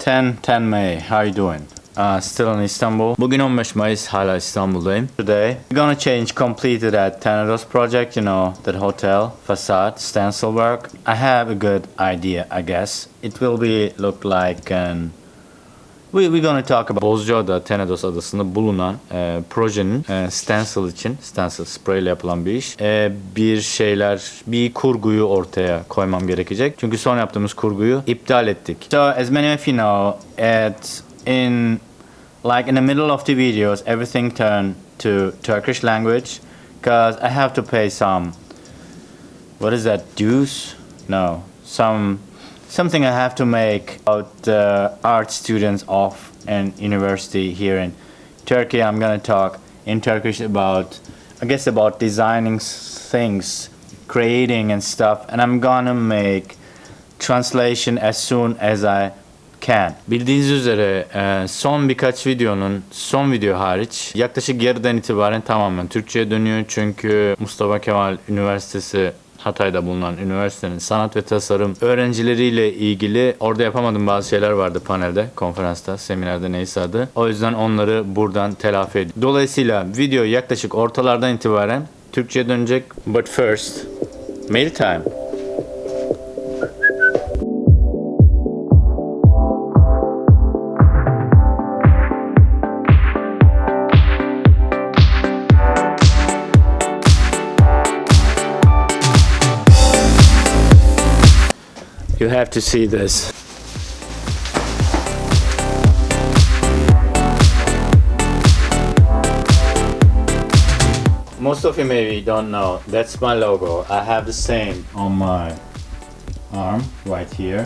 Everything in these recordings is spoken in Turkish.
10 May. How you doing? Still in Istanbul. Bugün 15 Mayıs, hala İstanbul'dayım. Today, we're gonna change completely that Tenedos project, you know, that hotel, facade, stencil work. I have a good idea, I guess. It will be look like an... We're gonna talk about Bozcaada, Tenedos adasında bulunan projenin stencil için, stencil spray ile yapılan bir iş. Bir kurguyu ortaya koymam gerekecek. Çünkü son yaptığımız kurguyu iptal ettik. So as many of you know, in the middle of the videos, everything turned to Turkish language because I have to pay some, what is that, dues? No, something I have to make about art students of an university here in Turkey. I'm gonna talk in Turkish about designing things, creating and stuff, and I'm gonna make translation as soon as I can. Bildiğiniz üzere son birkaç videonun son video hariç yaklaşık yarıdan itibaren tamamen Türkçe'ye dönüyor. Çünkü Mustafa Kemal Üniversitesi, Hatay'da bulunan üniversitenin sanat ve tasarım öğrencileriyle ilgili orada yapamadığım bazı şeyler vardı panelde, konferansta, seminerde, neyse adı. O yüzden onları buradan telafi ediyorum. Dolayısıyla video yaklaşık ortalardan itibaren Türkçe'ye dönecek. But first, mail time. You have to see this. Most of you maybe don't know, that's my logo. I have the same on my arm right here.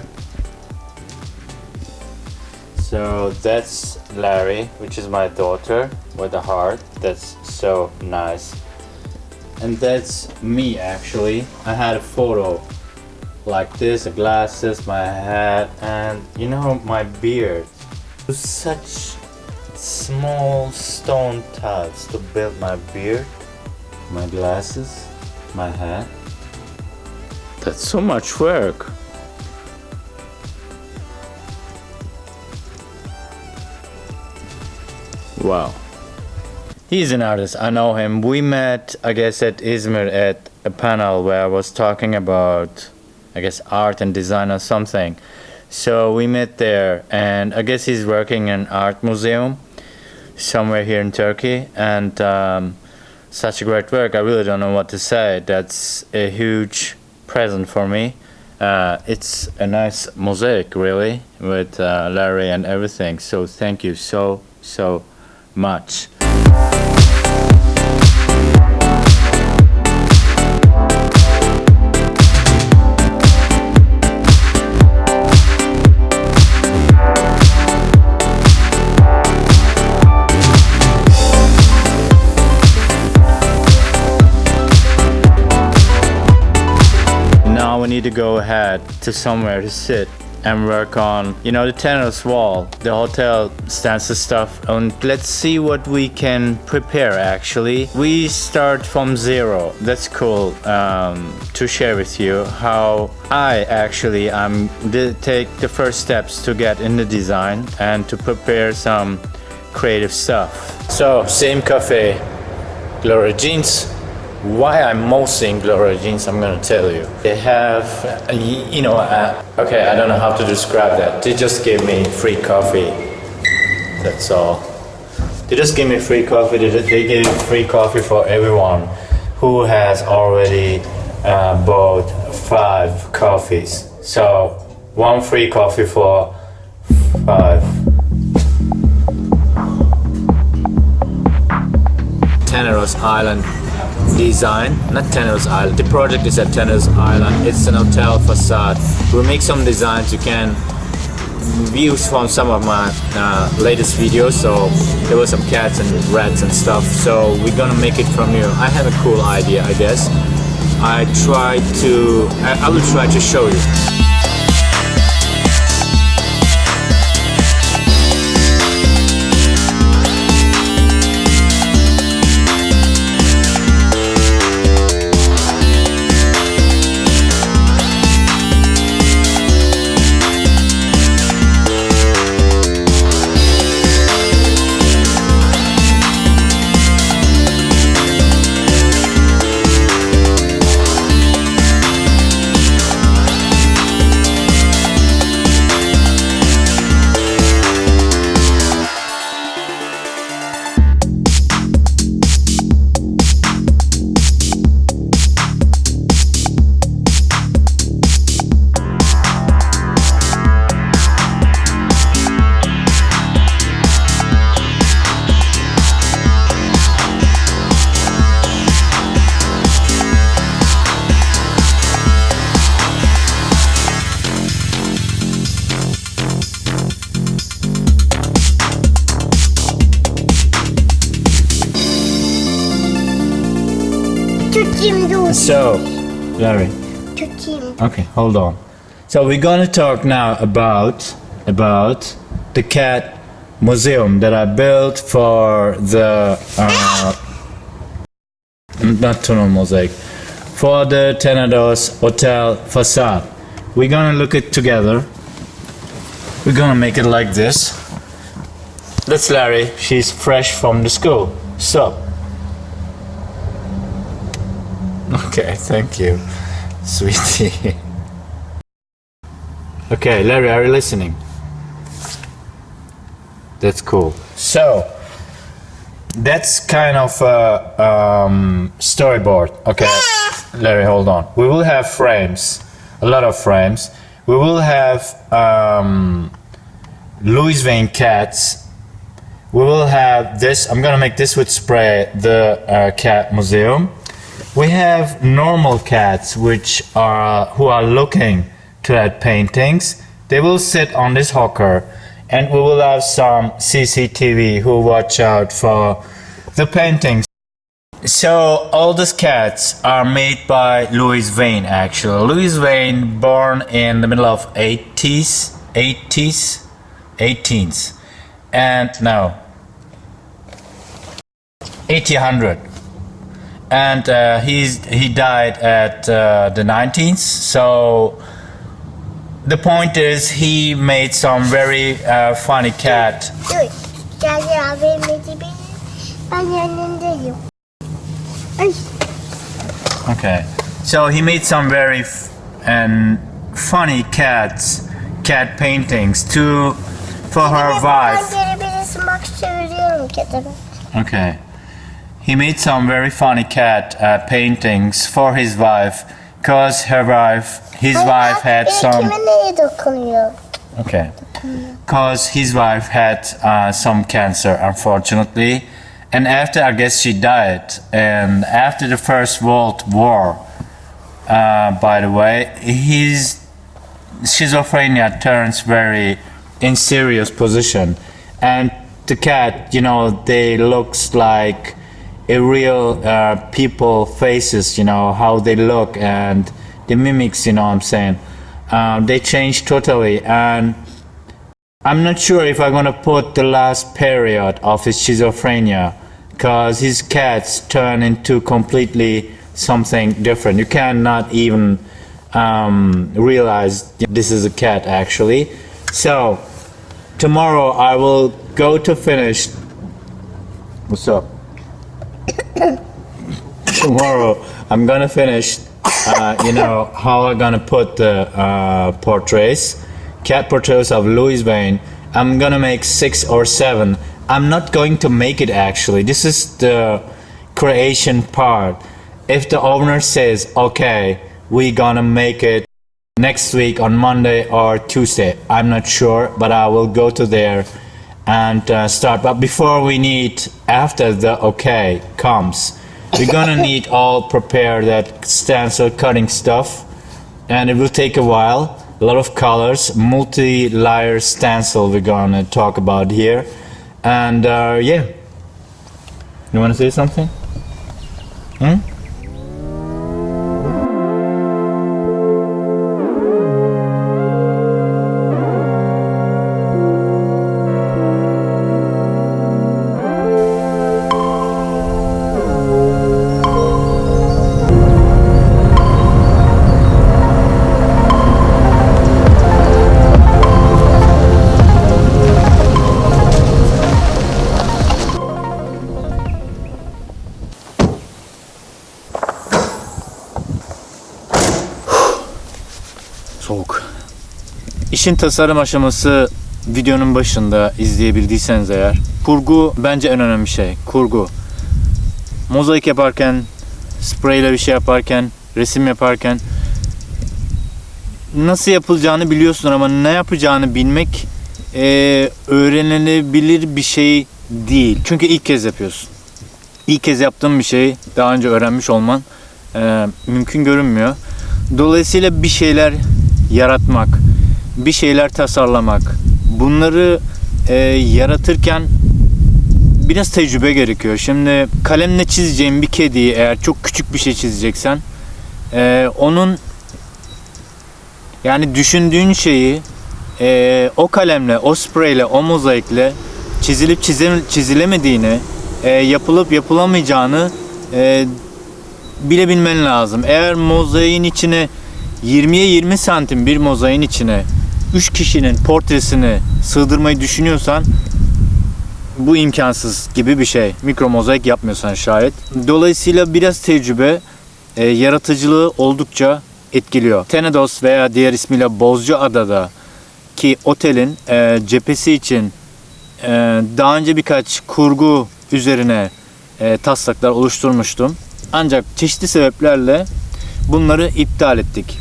So that's Larry, which is my daughter, with a heart. That's so nice. And that's me actually. I had a photo like this, the glasses, my hat, and you know, my beard. Such small stone tiles to build my beard, my glasses, my hat. That's so much work. Wow. He's an artist, I know him. We met, I guess, at Izmir at a panel where I was talking about, I guess, art and design or something. So we met there, and I guess he's working in an art museum somewhere here in Turkey, and such a great work. I really don't know what to say. That's a huge present for me. It's a nice mosaic, really, with Larry and everything. So thank you so much. We need to go ahead to somewhere to sit and work on, you know, the Tenedos wall, the hotel stencil stuff, and let's see what we can prepare. Actually, we start from zero. That's cool to share with you how I actually take the first steps to get in the design and to prepare some creative stuff. So same cafe, Gloria Jeans. Why I'm mostly in Gloria Jeans, I'm gonna tell you. They have, okay, I don't know how to describe that. They just gave me free coffee. That's all. They just gave me free coffee. They gave free coffee for everyone who has already bought 5 coffees. So 1 free coffee for 5. Tenedos Island design, not Tenedos Island. The project is at Tenedos Island. It's an hotel facade. We'll make some designs you can views from some of my latest videos. So there were some cats and rats and stuff. So we're gonna make it from here. I have a cool idea, I guess. I will try to show you. So, Larry. Okay, hold on. So we're gonna talk now about the cat museum that I built for the not tunnel mosaic, for the Tenedos Hotel facade. We're gonna look it together. We're gonna make it like this. That's Larry. She's fresh from the school. So. Okay, thank you, sweetie. Okay, Larry, are you listening? That's cool. So, that's kind of a storyboard. Okay, Larry, hold on. We will have frames, a lot of frames. We will have Louis Vuitton cats. We will have this. I'm gonna make this with spray, the cat museum. We have normal cats which are who are looking to at paintings. They will sit on this hooker, and we will have some CCTV who watch out for the paintings. So all these cats are made by Louis Vuitton actually. Louis Vuitton born in the middle of 18s, and no, 1800. And he died at the 19th. So the point is, he made some very funny cat. Okay, so he made some very funny cat paintings for her wife. Okay. He made some very funny cat paintings for his wife, because his wife had some. Okay. Because his wife had some cancer, unfortunately, and after, I guess, she died, and after the First World War, by the way, his schizophrenia turns very in serious position, and the cat, they looks like a real people faces, how they look, and the mimics, what I'm saying, they change totally. And I'm not sure if I'm gonna put the last period of his schizophrenia, because his cats turn into completely something different. You cannot even realize this is a cat actually. So tomorrow I will go to finish. What's up? Tomorrow I'm gonna finish how I'm gonna put the cat portraits of Louis Vuitton. I'm gonna make 6 or 7. I'm not going to make it actually. This is the creation part. If the owner says, okay, we're gonna make it next week on Monday or Tuesday, I'm not sure, but I will go to there and start. But before we need, after the okay comes, we're gonna need all prepare that stencil cutting stuff, and it will take a while. A lot of colors, multi-layer stencil we're gonna talk about here. And yeah, you wanna say something? Soğuk. İşin tasarım aşaması videonun başında izleyebildiyseniz eğer, kurgu bence en önemli şey. Kurgu. Mozaik yaparken, spreyle bir şey yaparken, resim yaparken nasıl yapılacağını biliyorsun ama ne yapacağını bilmek öğrenilebilir bir şey değil. Çünkü ilk kez yapıyorsun. İlk kez yaptığın bir şeyi daha önce öğrenmiş olman mümkün görünmüyor. Dolayısıyla bir şeyler yaratmak, bir şeyler tasarlamak, bunları yaratırken biraz tecrübe gerekiyor. Şimdi kalemle çizeceğin bir kediyi, eğer çok küçük bir şey çizeceksen, onun yani düşündüğün şeyi o kalemle, o spreyle, o mozaikle çizilip çizilemediğini, yapılıp yapılamayacağını bilebilmen lazım. Eğer mozaiğin içine 20'ye 20 santim bir mozaiğin içine 3 kişinin portresini sığdırmayı düşünüyorsan bu imkansız gibi bir şey. Mikro mozaik yapmıyorsan şayet. Dolayısıyla biraz tecrübe yaratıcılığı oldukça etkiliyor. Tenedos veya diğer ismiyle Bozcaada'da ki otelin cephesi için daha önce birkaç kurgu üzerine taslaklar oluşturmuştum. Ancak çeşitli sebeplerle bunları iptal ettik.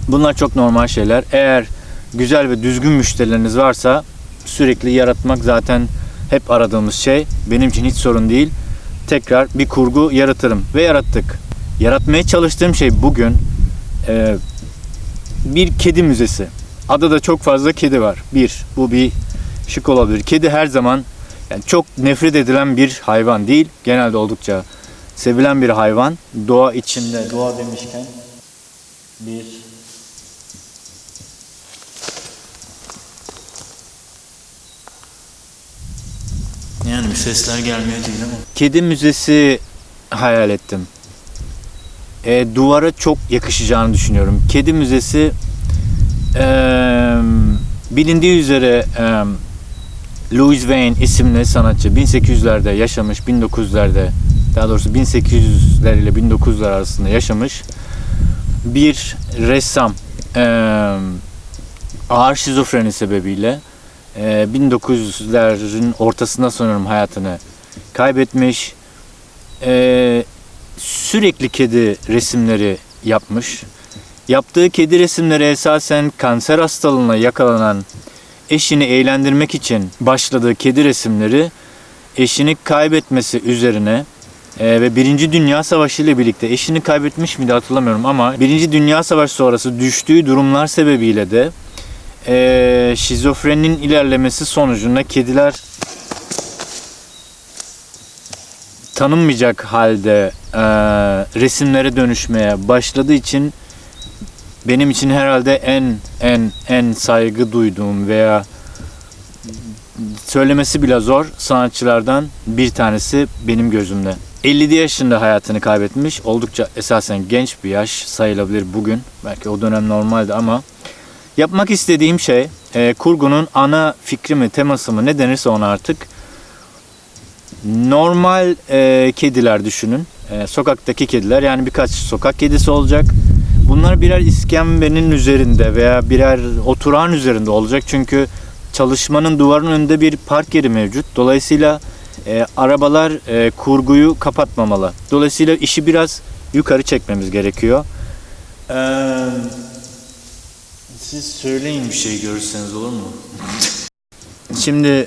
Bunlar çok normal şeyler. Eğer güzel ve düzgün müşterileriniz varsa sürekli yaratmak zaten hep aradığımız şey. Benim için hiç sorun değil. Tekrar bir kurgu yaratırım ve yarattık. Yaratmaya çalıştığım şey bugün bir kedi müzesi. Adada çok fazla kedi var. Bu bir şık olabilir. Kedi her zaman yani çok nefret edilen bir hayvan değil. Genelde oldukça sevilen bir hayvan. Doğa içinde. Doğa demişken bir yani bir sesler gelmiyor değil ama. Kedi müzesi hayal ettim. Duvara çok yakışacağını düşünüyorum. Kedi müzesi bilindiği üzere Louis Wayne isimli sanatçı 1800'lerde yaşamış, 1900'lerde, daha doğrusu 1800'ler ile 1900'ler arasında yaşamış bir ressam. Ağır şizofreni sebebiyle 1900'lerin ortasında sanıyorum hayatını kaybetmiş. Sürekli kedi resimleri yapmış. Yaptığı kedi resimleri esasen kanser hastalığına yakalanan eşini eğlendirmek için başladığı kedi resimleri eşini kaybetmesi üzerine ve Birinci Dünya Savaşı ile birlikte eşini kaybetmiş miydi hatırlamıyorum ama Birinci Dünya Savaşı sonrası düştüğü durumlar sebebiyle de şizofreninin ilerlemesi sonucunda kediler tanınmayacak halde resimlere dönüşmeye başladığı için benim için herhalde en saygı duyduğum veya söylemesi bile zor sanatçılardan bir tanesi benim gözümde. 50 yaşında hayatını kaybetmiş. Oldukça esasen genç bir yaş sayılabilir bugün. Belki o dönem normaldi ama yapmak istediğim şey kurgunun ana fikri mi, teması mı ne denirse ona artık normal kediler düşünün. Sokaktaki kediler, yani birkaç sokak kedisi olacak. Bunlar birer iskembenin üzerinde veya birer oturağın üzerinde olacak. Çünkü çalışmanın duvarının önünde bir park yeri mevcut. Dolayısıyla arabalar kurguyu kapatmamalı. Dolayısıyla işi biraz yukarı çekmemiz gerekiyor. Siz söyleyin bir şey görürseniz olur mu? Şimdi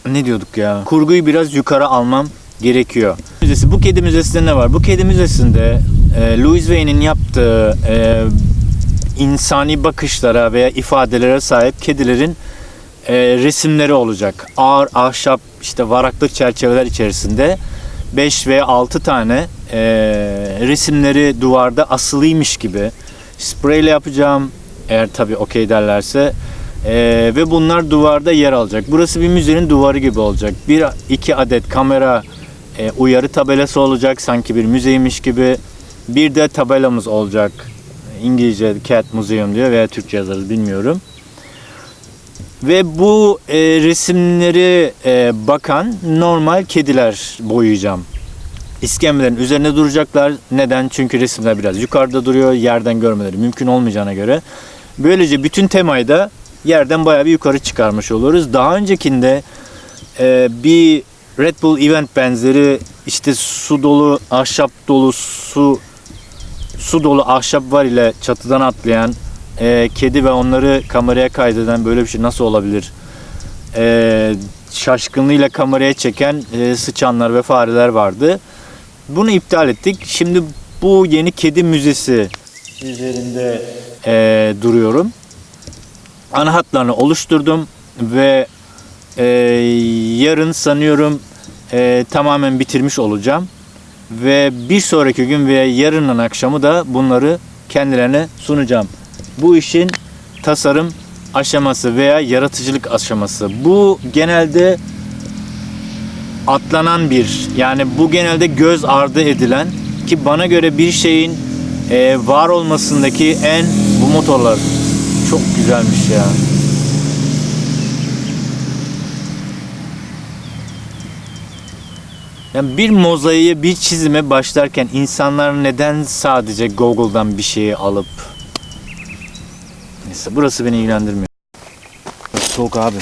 ne diyorduk ya? Kurguyu biraz yukarı almam gerekiyor. Bu kedi müzesinde ne var? Bu kedi müzesinde Louis Wayne'in yaptığı insani bakışlara veya ifadelere sahip kedilerin resimleri olacak. Ağır ahşap işte varaklık çerçeveler içerisinde 5 veya 6 tane resimleri duvarda asılıymış gibi spreyle yapacağım. Eğer tabii okey derlerse. Ve bunlar duvarda yer alacak. Burası bir müzenin duvarı gibi olacak. 1-2 adet kamera uyarı tabelası olacak. Sanki bir müzeymiş gibi. Bir de tabelamız olacak. İngilizce Cat Museum diyor veya Türkçe yazarız bilmiyorum. Ve bu resimleri bakan normal kediler boyayacağım. İskembelerin üzerine duracaklar. Neden? Çünkü resimler biraz yukarıda duruyor. Yerden görmeleri mümkün olmayacağına göre. Böylece bütün temayı da yerden bayağı bir yukarı çıkarmış oluruz. Daha öncekinde bir Red Bull Event benzeri işte su dolu, ahşap dolu, su dolu ahşap var ile çatıdan atlayan kedi ve onları kameraya kaydeden böyle bir şey nasıl olabilir? Şaşkınlığıyla kameraya çeken sıçanlar ve fareler vardı. Bunu iptal ettik. Şimdi bu yeni kedi müzesi üzerinde duruyorum. Ana hatlarını oluşturdum ve yarın sanıyorum tamamen bitirmiş olacağım. Ve bir sonraki gün ve yarının akşamı da bunları kendilerine sunacağım. Bu işin tasarım aşaması veya yaratıcılık aşaması. Bu genelde atlanan yani bu genelde göz ardı edilen, ki bana göre bir şeyin var olmasındaki bu motorlar çok güzelmiş ya. Yani bir mozaiğe, bir çizime başlarken insanlar neden sadece Google'dan bir şeyi alıp, neyse burası beni ilgilendirmiyor. Soğuk abi.